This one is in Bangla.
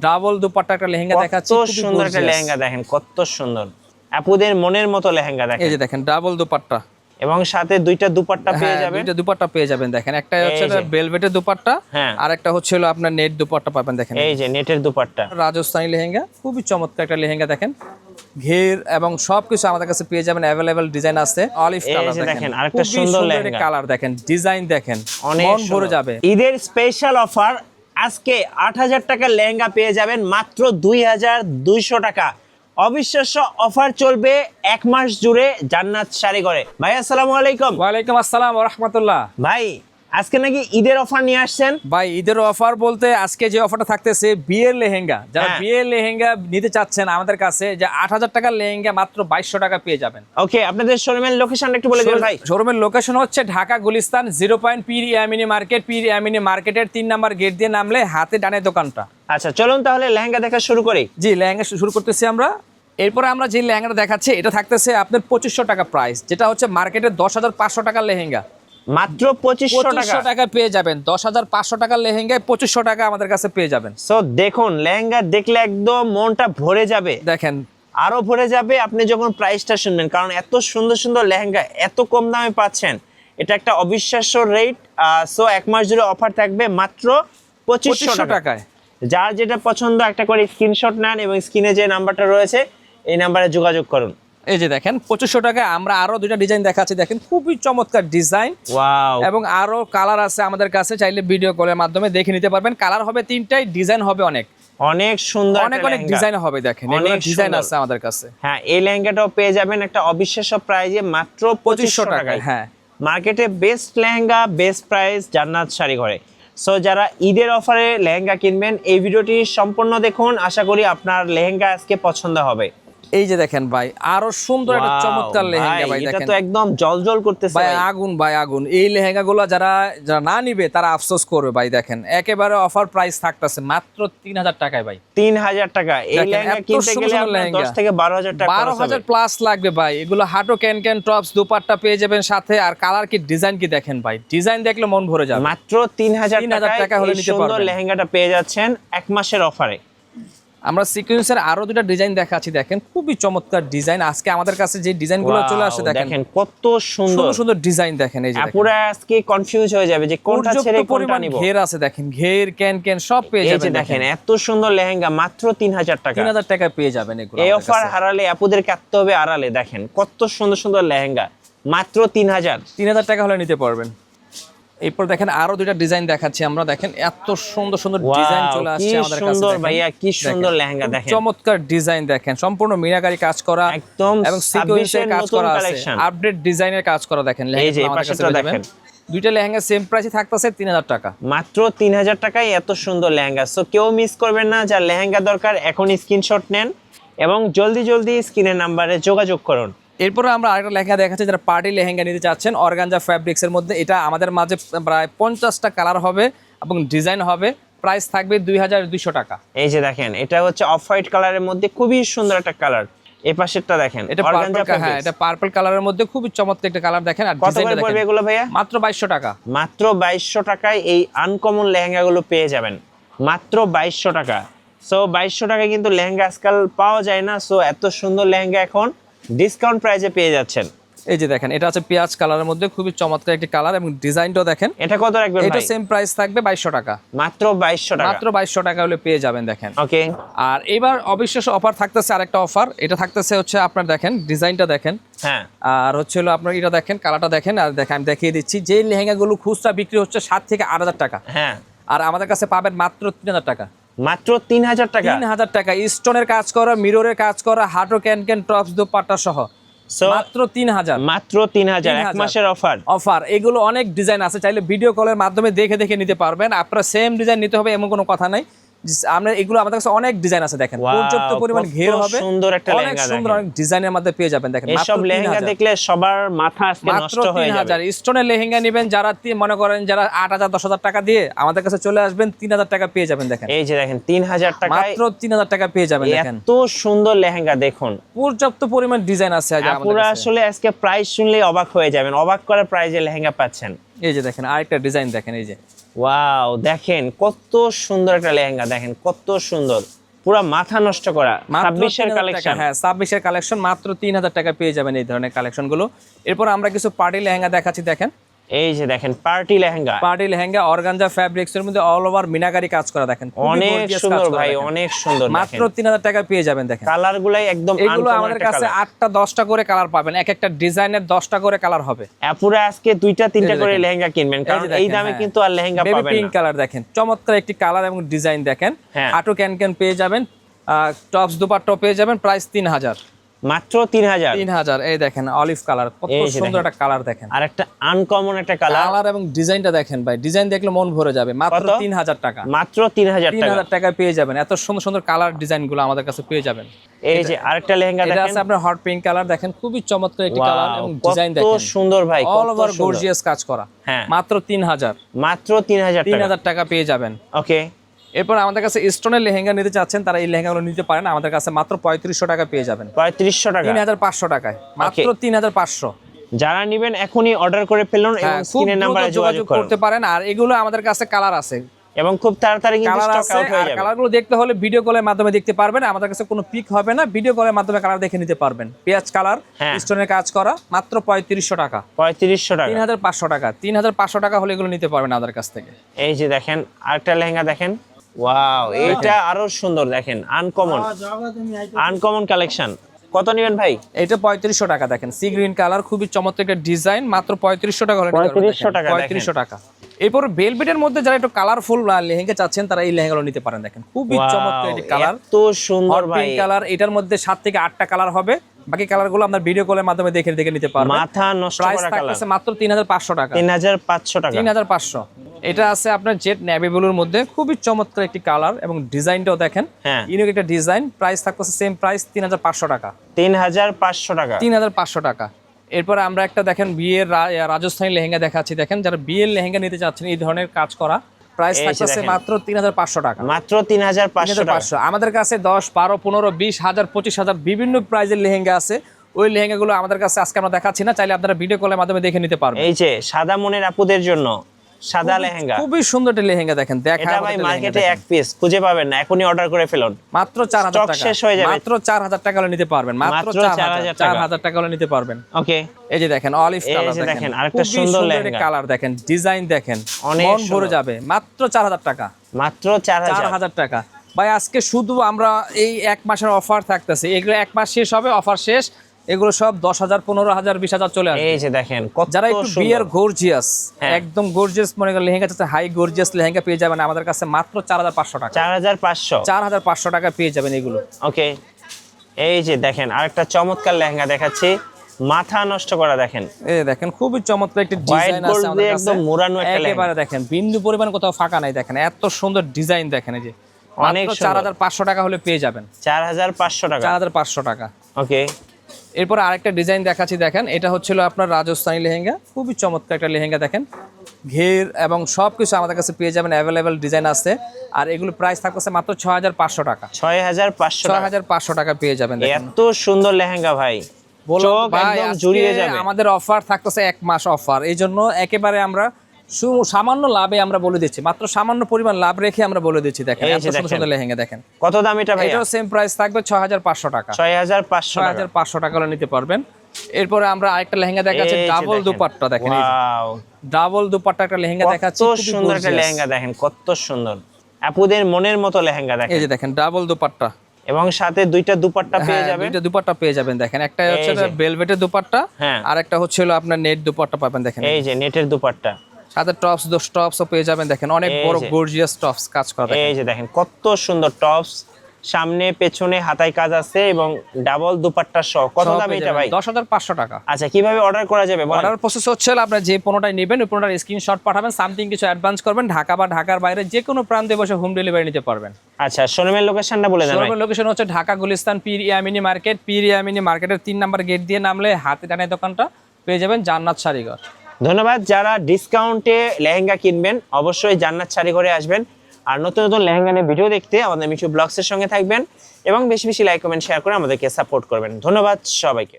ডাবল দুপাট্টা একটা লেহেঙ্গা দেখাচ্ছি, কত সুন্দর একটা লেহেঙ্গা দেখেন, কত সুন্দর আপুদের মনের মতো লেহেঙ্গা দেখেন। এই যে দেখেন ডাবল দুপাট্টা এবং সাথে দুইটা দুপাট্টা পেয়ে যাবেন। দুইটা দুপাট্টা পেয়ে যাবেন দেখেন, একটা হচ্ছে ভেলভেটের দুপাট্টা, হ্যাঁ, আর একটা হচ্ছে হলো আপনার নেট দুপাট্টা পাবেন দেখেন। এই যে নেটের দুপাট্টা, রাজস্থানী লেহেঙ্গা, খুবই চমৎকার একটা লেহেঙ্গা দেখেন, ঘের এবং সবকিছু আমাদের কাছে পেয়ে যাবেন। अवेलेबल ডিজাইন আছে, অলিভ কালার দেখেন, আরেকটা সুন্দর লেহেঙ্গা কালার দেখেন, ডিজাইন দেখেন, মন ভরে যাবে। ঈদের স্পেশাল অফার, আজকে ৮০০০ টাকার লেহেঙ্গা পেয়ে যাবেন মাত্র ২২০০ টাকা। অবিশ্বাস্য অফার চলবে এক মাস জুড়ে জান্নাত শাড়ি ঘরে। ভাই আসসালামু আলাইকুম। ওয়ালাইকুম আসসালাম ওয়া রাহমাতুল্লাহ। ভাই আজকে নাকি ঈদের অফার নিয়ে আসছেন? ভাই ঈদের অফার বলতে আজকে যে অফারটা থাকতেছে বিয়ের লেহেঙ্গা, যারা বিয়ের লেহেঙ্গা নিতে চাচ্ছেন আমাদের কাছে, যে ৮০০০ টাকার লেহেঙ্গা মাত্র ২২০০ টাকা পেয়ে যাবেন। ওকে, আপনাদের শোরুমের লোকেশনটা একটু বলে দিন ভাই। শোরুমের লোকেশন হচ্ছে ঢাকা গুলিস্তান 0 পীর ইয়ামিনী মার্কেট, পীর ইয়ামিনী মার্কেটের ৩ নাম্বার গেট দিয়ে নামলে হাতে ডানে দোকানটা। আচ্ছা চলুন তাহলে লেহেঙ্গা দেখা শুরু করি। জি, লেহেঙ্গা শুরু করতেছি আমরা। এরপরে আমরা যে লেহেঙ্গাটা দেখাচ্ছি এটা থাকতেছে আপনার ২৫০০ টাকা প্রাইস, যেটা হচ্ছে মার্কেটে ১০৫০০ টাকার লেহেঙ্গা মাত্র ২৫০০ টাকা পেয়ে যাবেন। ১০৫০০ টাকার লেহেঙ্গায় ২৫০০ টাকা আমাদের কাছে পেয়ে যাবেন। সো দেখুন, লেহেঙ্গা দেখলে একদম মনটা ভরে যাবে, দেখেন আরো ভরে যাবে আপনি যখন প্রাইসটা শুনবেন, কারণ এত সুন্দর সুন্দর লেহেঙ্গা এত কম দামে পাচ্ছেন, এটা একটা অবিশ্বাস্য রেট। সো এক মাস জুড়ে অফার থাকবে মাত্র ২৫০০ টাকায়। যার যেটা পছন্দ একটা করে স্ক্রিনশট নেন এবং স্ক্রিনে যে নাম্বারটা রয়েছে এই নাম্বারে যোগাযোগ করুন। এই যে দেখেন ২৫০০ টাকায় আমরা আরো দুইটা ডিজাইন দেখাচ্ছি, দেখেন খুবই চমৎকার ডিজাইন। ওয়াও, এবং আরো কালার আছে আমাদের কাছে, চাইলে ভিডিও কলের মাধ্যমে দেখে নিতে পারবেন। কালার হবে ৩টাই, ডিজাইন হবে অনেক সুন্দর, অনেক ডিজাইন হবে দেখেন, অনেক ডিজাইন আছে আমাদের কাছে। হ্যাঁ, এই লেহেঙ্গাটাও পেয়ে যাবেন একটা অবিশ্বাস্য প্রাইজে মাত্র ২৫০০ টাকায়। হ্যাঁ, মার্কেটে বেস্ট লেহেঙ্গা, বেস্ট প্রাইস জান্নাত শাড়ি ঘরে। সো যারা ঈদের অফারে লেহেঙ্গা কিনবেন এই ভিডিওটি সম্পূর্ণ দেখুন, আশা করি আপনার লেহেঙ্গা আজকে পছন্দ হবে। এই যে দেখেন ভাই, আরো সুন্দর একটা চমৎকার লেহেঙ্গা ভাই, দেখেন এটা তো একদম জলজল করতেছে ভাই, আগুন ভাই আগুন। এই লেহেঙ্গাগুলো যারা না নিবে তারা আফসোস করবে ভাই। দেখেন একেবারে অফার প্রাইস থাকতেছে মাত্র ৩০০০ টাকায় ভাই, ৩০০০ টাকা। এই লেহেঙ্গা কিনতে গেলে আপনার ১০ থেকে ১২০০০ টাকা, ১২০০০ প্লাস লাগবে ভাই। এগুলো হাঁটো ক্যান টপস দুপাট্টা পেয়ে যাবেন সাথে, আর কালার কি ডিজাইন কি দেখেন ভাই, ডিজাইন দেখলে মন ভরে যাবে। মাত্র ৩০০০ টাকা হলে নিতে পারবেন। সুন্দর লেহেঙ্গাটা পেয়ে যাচ্ছেন এক মাসের অফারে। আমরা সিকোয়েন্সের আরো দুটো ডিজাইন দেখাচ্ছি, দেখেন খুবই চমৎকার ডিজাইন। আজকে আমাদের কাছে যে ডিজাইনগুলো চলে আসে দেখেন কত সুন্দর সুন্দর ডিজাইন দেখেন। এই যে পুরো আজকে কনফিউজ হয়ে যাবে যে কোনটা ছেড়ে কোনটা নিব। ঘের আছে দেখেন, ঘের ক্যান সব পেয়ে যাবেন। এই যে দেখেন এত সুন্দর লেহেঙ্গা মাত্র ৩০০০ টাকা। ৩০০০ টাকায় পেয়ে যাবেন এগুলো। এই অফার হারালে আপুদের কাটতে হবে আড়ালে। দেখেন কত সুন্দর সুন্দর লেহেঙ্গা মাত্র ৩০০০ টাকা হলে নিতে পারবেন। এরপর দেখেন আরো দুইটা ডিজাইন দেখাচ্ছি আমরা, দেখেন এত সুন্দর সুন্দর ডিজাইন চলে আসছে আমাদের কাছে। সুন্দর ভাইয়া, কি সুন্দর লেহেঙ্গা দেখেন, চমৎকার ডিজাইন দেখেন, সম্পূর্ণ মিনাকারি কাজ করা একদম, এবং সিকোয়েন্সের কাজ করা আছে, আপডেট ডিজাইনের কাজ করা দেখেন। এই যে পাশেটা দেখেন, দুইটা লেহেঙ্গা সেম প্রাইসে থাকতেছে ৩০০০ টাকা, মাত্র ৩০০০ টাকায় এত সুন্দর লেহেঙ্গা। সো কেউ মিস করবেন না, যার লেহেঙ্গা দরকার এখন স্ক্রিনশট নেন এবং জলদি জলদি স্ক্রিনের নাম্বারে যোগাযোগ করুন। এরপরে আমরা আরেকটা লেহেঙ্গা দেখাচ্ছি, যারা পার্টি লেহেঙ্গা নিতে চাচ্ছেন অর্গানজা ফ্যাব্রিক্স এর মধ্যে। এটা আমাদের মাঝে প্রায় 50টা কালার হবে এবং ডিজাইন হবে, প্রাইস থাকবে ২২০০ টাকা। এই যে দেখেন, এটা হচ্ছে অফ হোয়াইট কালারের মধ্যে খুবই সুন্দর একটা কালার। এই পাশেরটা দেখেন, এটা অর্গানজা, হ্যাঁ এটা পার্পল কালারের মধ্যে খুবই চমৎকার একটা কালার দেখেন। আর ডিজাইনটা দেখেন, পড়বে এগুলো ভাইয়া? মাত্র ২২০০ টাকা। মাত্র ২২০০ টাকায় এই আনকমন লেহেঙ্গাগুলো পেয়ে যাবেন, মাত্র ২২০০ টাকা। সো ২২০০ টাকায় কিন্তু লেহেঙ্গা আজকাল পাওয়া যায় না। সো এত সুন্দর লেহেঙ্গা এখন ডিসকাউন্ট প্রাইসে পেয়ে যাচ্ছেন। এই যে দেখেন, এটা আছে পেঁয়াজ কালারের মধ্যে, খুবই চমৎকার একটি কালার এবং ডিজাইনটাও দেখেন। এটা কত রাখবেন ভাই? এটা সেম প্রাইস থাকবে ২২০০ টাকা, মাত্র ২২০০ টাকা। মাত্র ২২০০ টাকা হলে পেয়ে যাবেন দেখেন। ওকে, আর এবার অবিশ্বাস্য অফার থাকতেছে, আরেকটা অফার। এটা থাকতেছে হচ্ছে আপনার দেখেন ডিজাইনটা দেখেন, হ্যাঁ, আর হচ্ছে হলো আপনার এটা দেখেন, কালারটা দেখেন। আর দেখেন আমি দেখিয়ে দিচ্ছি, যে লেহেঙ্গাগুলো খুচরা বিক্রি হচ্ছে ৭ থেকে ৮০০০ টাকা, হ্যাঁ, আর আমাদের কাছে পাবেন মাত্র ৩০০০ টাকা। মাত্র ৩০০০ টাকা। ৩০০০ টাকা, স্টোনের কাজ করা, মিররের কাজ করা, হাঁটো ক্যান টপস দুপাট্টা সহ মাত্র ৩০০০। মাত্র ৩০০০ এক মাসের অফার। এগুলো অনেক ডিজাইন আছে, চাইলে ভিডিও কলের মাধ্যমে দেখে নিতে পারবেন। আপনারা সেম ডিজাইন নিতে হবে এমন কোনো কথা নাই। আমরা এগুলো আমাদের কাছে অনেক ডিজাইন আছে, দেখেন পর্যাপ্ত পরিমাণ ঘের হবে, সুন্দর একটা অনেক সুন্দর অনেক ডিজাইনের মধ্যে পেয়ে যাবেন। দেখেন এইসব লেহেঙ্গা দেখলে সবার মাথা আজকে নষ্ট হয়ে যাবে। ৩০০০ স্টোনের লেহেঙ্গা নেবেন যারা, মনে করেন যারা ৮০০০ ১০০০০ টাকা দিয়ে আমাদের কাছে চলে আসবেন, ৩০০০ টাকা পেয়ে যাবেন। দেখেন এই যে দেখেন ৩০০০ টাকা, মাত্র ৩০০০ টাকা পেয়ে যাবেন। দেখেন এত সুন্দর লেহেঙ্গা দেখুন, পর্যাপ্ত পরিমাণ ডিজাইন আছে পুরো আসলে আজকে প্রাইস শুনলেই অবাক হয়ে যাবেন, অবাক করার প্রাইজে লেহেঙ্গা পাচ্ছেন। এই যে দেখেন আরেকটা ডিজাইন দেখেন, এই যে ওয়াও, দেখেন কত সুন্দর একটা লেহেঙ্গা, দেখেন কত সুন্দর, পুরো মাথা নষ্ট করা। 26 এর কালেকশন। হ্যাঁ 26 এর কালেকশন, মাত্র 3000 টাকা পেয়ে যাবেন এই ধরনের কালেকশন গুলো। এরপর আমরা কিছু পার্টি লেহেঙ্গা দেখাচ্ছি, দেখেন এই যে দেখেন party lehenga. Party lehenga organza fabrics এর মধ্যে অল ওভার মিনাকারি কাজ করা, দেখেন অনেক সুন্দর ভাই, অনেক সুন্দর। মাত্র 3000 টাকা পেয়ে যাবেন। দেখেন কালার গুলাই একদম এগুলো আমাদের কাছে 8টা 10টা করে কালার পাবেন, এক একটা ডিজাইনের 10টা করে কালার হবে। পুরো আজকে 2টা 3টা করে লেহেঙ্গা কিনবেন, কারণ এই দামে কিন্তু আর লেহেঙ্গা পাবেন না। বেবি পিঙ্ক কালার দেখেন, চমৎকার একটি কালার এবং ডিজাইন দেখেন। আটো ক্যান পেয়ে যাবেন, টপস দুপাট্টা পেয়ে যাবেন, প্রাইস 3000, মাত্র 3000। 3000। এই দেখেন অলিভ কালার, কত সুন্দর একটা কালার দেখেন, আর একটা আনকমন একটা কালার এবং ডিজাইনটা দেখেন ভাই, ডিজাইন দেখলে মন ভরে যাবে। মাত্র 3000 টাকা, মাত্র 3000 টাকা। 3000 টাকায় পেয়ে যাবেন এত সুন্দর সুন্দর কালার ডিজাইন গুলো আমাদের কাছে পেয়ে যাবেন। এই যে আরেকটা লেহেঙ্গা দেখেন, এটা আছে আপনার হট পিঙ্ক কালার, দেখেন খুবই চমৎকার একটি কালার এবং ডিজাইন দেখেন, কত সুন্দর ভাই, অল ওভার গর্জিয়াস কাজ করা। মাত্র 3000, মাত্র 3000 টাকা পেয়ে যাবেন। ওকে। এরপর আমাদের কাছে স্টোনের লেহেঙ্গা নিতে চাচ্ছেন, তারা এই লেহেঙ্গাগুলো নিতে পারেন আমাদের কাছে, মাত্র 3500 টাকা পেয়ে যাবেন। 3500 টাকা, 3500 টাকায়, মাত্র 3500। যারা নেবেন এখনই অর্ডার করে ফেলুন এবং স্ক্রিনের নম্বরে যোগাযোগ করতে পারেন। আর এগুলো আমাদের কাছে কালার আছে এবং খুব তাড়াতাড়ি কিন্তু স্টক আউট হয়ে যাবে। কালারগুলো দেখতে হলে ভিডিও কলের মাধ্যমে দেখতে পারবেন, আমাদের কাছে কোনো পিক হবে না, ভিডিও কলের মাধ্যমে কালার দেখে নিতে পারবেন। পেঁয়াজ কালার, স্টোনের কাজ করা, মাত্র 3500 টাকা। 3500 টাকা, 3500 টাকা। 3500 টাকা হলে এগুলো নিতে পারবেন আমাদের কাছ থেকে। এই যে দেখেন আরেকটা লেহেঙ্গা দেখেন, ওয়াও, এটা আরো সুন্দর, দেখেন আনকমন কালেকশন। কত নেবেন ভাই? এটা 3500 টাকা। দেখেন সি গ্রিন কালার, খুবই চমৎকার একটা ডিজাইন, মাত্র 3500 টাকা হলে 3500 টাকা। এরপর ভেলভেটের মধ্যে যারা একটু কালারফুল লেহেঙ্গা চাচ্ছেন, তারা এই লেহেঙ্গাগুলো নিতে পারেন। দেখেন খুবই চমৎকার একটি কালার, এত সুন্দর ভাই কালার। এটার মধ্যে 7 থেকে 8টা কালার হবে, বাকি কালারগুলো আপনার ভিডিও কলের মাধ্যমে দেখে নিতে পারবেন। মাথা নষ্ট করা কালার, মাত্র 3500 টাকা। 3500 টাকা, 3500। এটা আছে আপনার জেড নেভি ব্লুর মধ্যে, খুবই চমৎকার একটি কালার এবং ডিজাইনটাও দেখেন ইউনিক একটা ডিজাইন। প্রাইস থাকছে সেম প্রাইস, 3500 টাকা। 3500 টাকা, 3500 টাকা। এরপরে আমরা একটা দেখেন বিয়ের রাজস্থানী লেহেঙ্গা দেখাচ্ছি, দেখেন যারা বিয়ের লেহেঙ্গা নিতে চাচ্ছেন এই ধরনের কাজ করা, প্রাইস থাকছে মাত্র 3500 টাকা। মাত্র 3500 টাকা। আমাদের কাছে 10, 12, 15, 20,000, 25,000 বিভিন্ন প্রাইজের লেহেঙ্গা আছে। ওই লেহেঙ্গাগুলো আমাদের কাছে আজকে আমরা দেখাচ্ছি না, চাইলে আপনারা ভিডিও কলের মাধ্যমে দেখে নিতে পারবেন। এই যে সাদা মনের আপুদের জন্য সাদা লেহেঙ্গা, খুবই সুন্দর একটা লেহেঙ্গা দেখেন। এটা ভাই মার্কেটে এক পিস খুঁজে পাবেন না, এখনই অর্ডার করে ফেলুন, মাত্র 4000 টাকা। শেষ হয়ে যাবে, মাত্র 4000 টাকা হলে নিতে পারবেন, মাত্র 4000 টাকা হলে নিতে পারবেন। ওকে। এই যে দেখেন অলিভ কালার, দেখেন আরেকটা সুন্দর লেহেঙ্গা কালার, দেখেন ডিজাইন দেখেন, মন ভরে যাবে। মাত্র 4000 টাকা, মাত্র 4000 টাকা। ভাই আজকে শুধু আমরা এই এক মাসের অফার থাকতেছে, এগুলো এক মাস শেষ হবে, অফার শেষ, এগুলো সব 10,000, 15,000, 20,000 চলে আসবে। এই যে দেখেন কত যারা একটু বিয়ের গর্জিয়াস, একদম গর্জিয়াস মনে করেন লেহেঙ্গা চাচ্ছে, হাই গর্জিয়াস লেহেঙ্গা পেয়ে যাবেন আমাদের কাছে মাত্র 4500 টাকা। 4500 টাকা পেয়ে যাবেন এগুলো। ওকে। এই যে দেখেন আরেকটা চমৎকার লেহেঙ্গা দেখাচ্ছি, মাথা নষ্ট করা, দেখেন এই দেখেন খুবই চমৎকার একটা ডিজাইন আছে আমাদের কাছে, একদম মোড়ানো একটা লেহেঙ্গা, একেবারে দেখেন বিন্দু পরিমাণ কোথাও ফাঁকা নাই। দেখেন এত সুন্দর ডিজাইন, দেখেন এই যে অনেক 4500 টাকা হলে পেয়ে যাবেন। 4500 টাকা, 4500 টাকা। ওকে। এরপর আরেকটা ডিজাইন দেখাচ্ছি, দেখেন এটা হচ্ছিল আপনার রাজস্থানী লেহেঙ্গা, খুবই চমৎকার একটা লেহেঙ্গা। দেখেন ঘের এবং সবকিছু আমাদের কাছে পেয়ে যাবেন, অ্যাভেলেবেল ডিজাইন আছে। আর এগুলো প্রাইস থাকছে মাত্র 6500 টাকা। 6500 টাকা পেয়ে যাবেন। এত সুন্দর লেহেঙ্গা ভাই, চোখ একদম জুড়িয়ে যাবে। আমাদের অফার থাকতেছে এক মাস অফার, এই জন্য একেবারে আমরা সামান্য লাভে আমরা বলে দিচ্ছি, মাত্র সামান্য পরিমাণ লাভ রেখে আমরা বলে দিচ্ছি। দেখেন এত সুন্দর সুন্দর লেহেঙ্গা, দেখেন কত দাম এটা ভাই? এটাও সেম প্রাইস থাকবে 6500 টাকা। 6500 টাকা হলে নিতে পারবেন। এরপরে আমরা আরেকটা লেহেঙ্গা দেখাচ্ছি, ডাবল দুপাট্টা। দেখেন ডাবল দুপাট্টা একটা লেহেঙ্গা দেখাচ্ছি, কত সুন্দর একটা লেহেঙ্গা, দেখেন কত সুন্দর, আপুদের মনের মতো লেহেঙ্গা। দেখেন এই যে দেখেন ডাবল দুপাট্টা এবং সাথে দুইটা দুপাট্টা পেয়ে যাবেন। দুইটা দুপাট্টা পেয়ে যাবেন। দেখেন একটা হচ্ছে ভেলভেটের দুপাট্টা, আর একটা হচ্ছে আপনার নেট দুপাট্টা পাবেন। দেখেন এই যে নেটের দুপাট্টা, সাথে টপসও পেয়ে যাবেন। দেখেন অনেক বড় গর্জিয়াস টপস কাজ করা। এই যে দেখেন কত সুন্দর টপস, সামনে পেছনে হাতায় কাজ আছে এবং ডাবল দুপাট্টা সহ। কত দাম এটা ভাই? 10500 টাকা। আচ্ছা, কিভাবে অর্ডার করা যাবে? অর্ডার প্রসেস হচ্ছে আপনারা যে পণ্যটাই নেবেন ওই পণ্যটার স্ক্রিনশট পাঠাবেন, সামথিং কিছু অ্যাডভান্স করবেন, ঢাকা বা ঢাকার বাইরে যে কোনো প্রান্তে বসে হোম ডেলিভারি নিতে পারবেন। আচ্ছা, শোরুমের লোকেশনটা বলে দেন। শোরুমের লোকেশন হচ্ছে ঢাকা গুলিস্তান পীর ইয়ামিনী মার্কেট। পীর ইয়ামিনী মার্কেটের 3 নাম্বার গেট দিয়ে নামলে হাতে টানে দোকানটা পেয়ে যাবেন, জান্নাত শাড়িঘর। ধন্যবাদ। যারা ডিসকাউন্টে লেহেঙ্গা কিনবেন অবশ্যই জান্নাত শাড়িঘরে আসবেন। আর নতুন নতুন লেহেঙ্গা নিয়ে ভিডিও দেখতে আমাদের মিঠু ব্লগসের সঙ্গে থাকবেন এবং বেশি বেশি লাইক কমেন্ট শেয়ার করে আমাদেরকে সাপোর্ট করবেন। ধন্যবাদ সবাইকে।